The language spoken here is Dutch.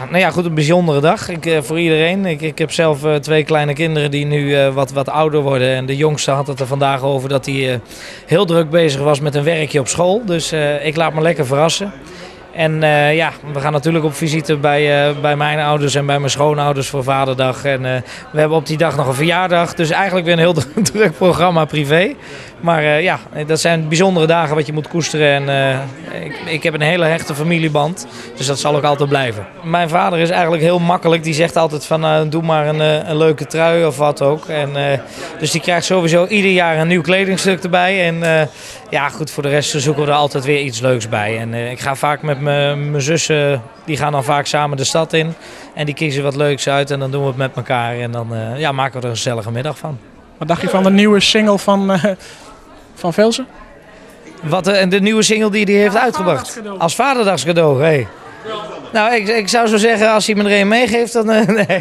nou ja, goed, een bijzondere dag voor iedereen. Ik heb zelf 2 kleine kinderen die nu wat ouder worden. En de jongste had het er vandaag over dat hij heel druk bezig was met een werkje op school. Dus ik laat me lekker verrassen. En we gaan natuurlijk op visite bij mijn ouders en bij mijn schoonouders voor Vaderdag. En we hebben op die dag nog een verjaardag. Dus eigenlijk weer een heel druk programma privé. Maar dat zijn bijzondere dagen wat je moet koesteren. En ik heb een hele hechte familieband. Dus dat zal ook altijd blijven. Mijn vader is eigenlijk heel makkelijk. Die zegt altijd van doe maar een leuke trui of wat ook. En, dus die krijgt sowieso ieder jaar een nieuw kledingstuk erbij. En goed, voor de rest zoeken we er altijd weer iets leuks bij. En ik ga vaak met mijn zussen, die gaan dan vaak samen de stad in. En die kiezen wat leuks uit en dan doen we het met elkaar. En dan maken we er een gezellige middag van. Wat dacht je van de nieuwe single van Velsen? De nieuwe single die hij heeft uitgebracht. Als vaderdagscadeau. Hey. Nou, ik zou zo zeggen, als hij me er een meegeeft, dan... nee.